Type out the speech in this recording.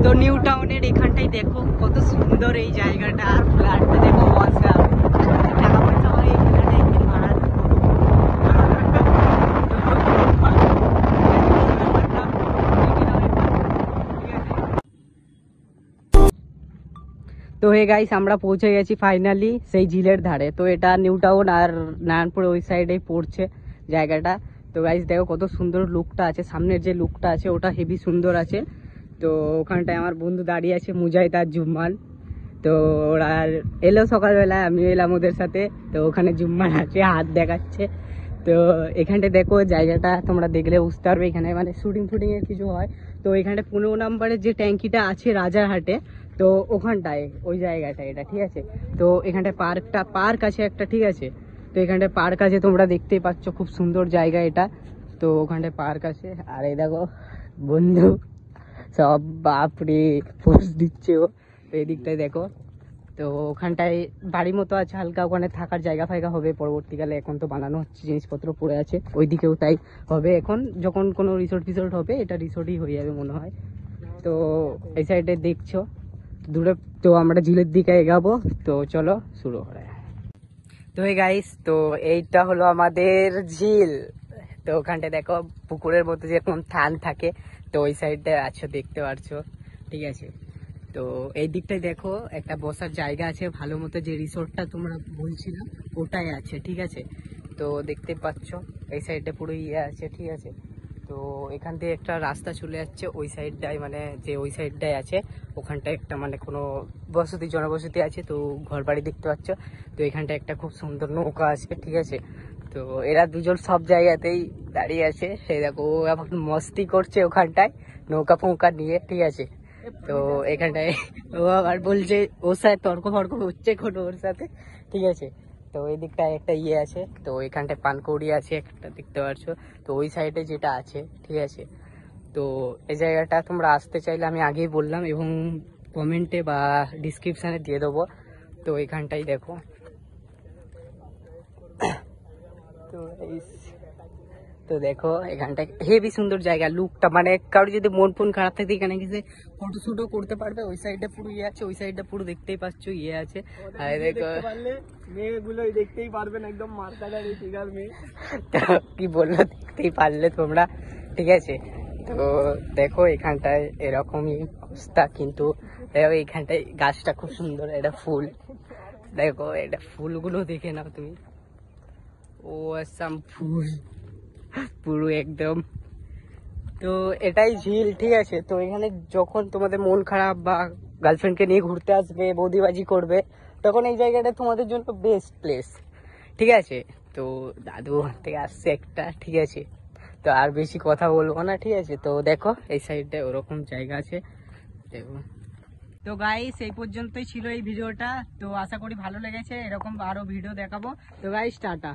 তো নিউ টাউনের এখানটাই দেখো কত সুন্দর এই জায়গাটা, আর ফ্ল্যাটটা দেখো মজা, টাকা পয়সা হয় এই ফ্ল্যাটে একদিন ভাড়া দেবো। তো হে গাইস, আমরা পৌঁছে গেছি ফাইনালি সেই ঝিলের ধারে। তো এটা নিউ টাউন আর নারায়ণপুর ওই সাইডেই পড়ছে জায়গাটা। তো গাইস দেখো কত সুন্দর লুকটা আছে, সামনের যে লুকটা আছে ওটা হেভি সুন্দর আছে। তো ওখানটায় আমার বন্ধু দাঁড়িয়ে আছে, মুজাহিদ আর জুম্মান। তো ওরা এলো সকালবেলায়, আমিও এলাম ওদের সাথে। তো ওখানে জুম্মান আছে, হাত দেখাচ্ছে। তো এখানটায় দেখো জায়গাটা তোমরা দেখলে বুঝতে পারবে, এখানে মানে শুটিং এর কিছু হয়। তো এখানে 15 নম্বরের যে ট্যাঙ্কিটা আছে রাজারহাটে, তো ওখানটায় ওই জায়গাটা এটা, ঠিক আছে। তো এখানটায় পার্ক আছে একটা, ঠিক আছে। তো এখানটায় পার্ক আছে, তোমরা দেখতেই পাচ্ছ, খুব সুন্দর জায়গা এটা। তো ওখানটায় পার্ক আছে। আর এই দেখো বন্ধু সব বাপরে পোজ দিচ্ছে ও। তো এই দিকটায় দেখো, তো ওখানটায় বাড়ি মতো আছে হালকা, ওখানে থাকার জায়গা ফায়গা হবে পরবর্তীকালে। এখন তো বানানো হচ্ছে, জিনিসপত্র পড়ে আছে ওইদিকেও, তাই হবে এখন যখন কোনো রিসোর্ট হবে, এটা রিসোর্টই হয়ে যাবে মনে হয়। তো এই সাইডে দেখছো দূরে, তো আমরা ঝিলের দিকে এগাবো। তো চলো শুরু করে। তো এই গাইস, তো এইটা হলো আমাদের ঝিল। তো ওখানটায় দেখো পুকুরের মধ্যে যেরকম থান থাকে, তো ওই সাইডটায় আছো দেখতে পারছো, ঠিক আছে। তো এই দিকটায় দেখো একটা বসার জায়গা আছে ভালো মতো, যে রিসোর্টটা তোমরা বলছিলাম ওটাই আছে, ঠিক আছে। তো দেখতে পাচ্ছ এই সাইডে পুরো ইয়ে আছে, ঠিক আছে। তো এখান থেকে একটা রাস্তা চলে যাচ্ছে ওই সাইডটায়, মানে যে ওই সাইডটায় আছে ওখানটায় একটা মানে কোনো জনবসতি আছে, তো ঘর বাড়ি দেখতে পাচ্ছ। তো এখানটায় একটা খুব সুন্দর নৌকা আছে, ঠিক আছে। তো এরা দুজন সব জায়গাতেই দাঁড়িয়ে আছে, সেই দেখো ও এখন মস্তি করছে ওখানটায় নৌকা ফৌকা নিয়ে, ঠিক আছে। তো এখানটায় ও আবার বলছে, ওর সাথে তর্ক ফর্ক হচ্ছে কোনো ওর সাথে, ঠিক আছে। তো ওই দিকটায় একটা ইয়ে আছে, তো এখানটায় পানকৌড়ি আছে একটা দেখতে পাচ্ছ। তো ওই সাইডে যেটা আছে, ঠিক আছে। তো এই জায়গাটা তোমরা আসতে চাইলে আমি আগেই বললাম, এবং কমেন্টে বা ডিসক্রিপশানে দিয়ে দেবো। তো এখানটাই দেখো, তো দেখো এখানটা হেভি সুন্দর জায়গা, লুকটা মানে কারো যদি মন ফোন খারাপ থাকে এখানে গেছে ফটো শুটও করতে পারবে। ওই সাইডে পুরো ইয়ে আছে, ওই সাইডে পুরো দেখতেই পাচ্ছ ইয়ে আছে। আর দেখো মেয়েগুলো দেখতেই পারবেন, একদম মার্কাদার ফিগার মেয়ে। তো কি বললো, দেখতেই পারলে তোমরা, ঠিক আছে। তো দেখো এখানটায় এরকমই অবস্থা, কিন্তু দেখো এইখানটায় গাছটা খুব সুন্দর, এটা ফুল দেখো, এটা ফুলগুলো দেখে নাও তুমি, ও আসাম ফুল পুরো একদম। তো এটাই ঝিল, ঠিক আছে। তো এখানে যখন তোমাদের মন খারাপ বা গার্লফ্রেন্ডকে নিয়ে ঘুরতে আসবে, বৌদিবাজি করবে, তখন এই জায়গাটা তোমাদের জন্য বেস্ট প্লেস, ঠিক আছে। তো দাদু ওখান থেকে আসছে একটা, ঠিক আছে। তো আর বেশি কথা বলবো না, ঠিক আছে। তো দেখো এই সাইডে ওরকম জায়গা আছে, দেখো। তো গাইস এই পর্যন্তই ছিল এই ভিডিওটা। তো আশা করি ভালো লেগেছে, এরকম আরো ভিডিও দেখাবো। তো গাইস টাটা।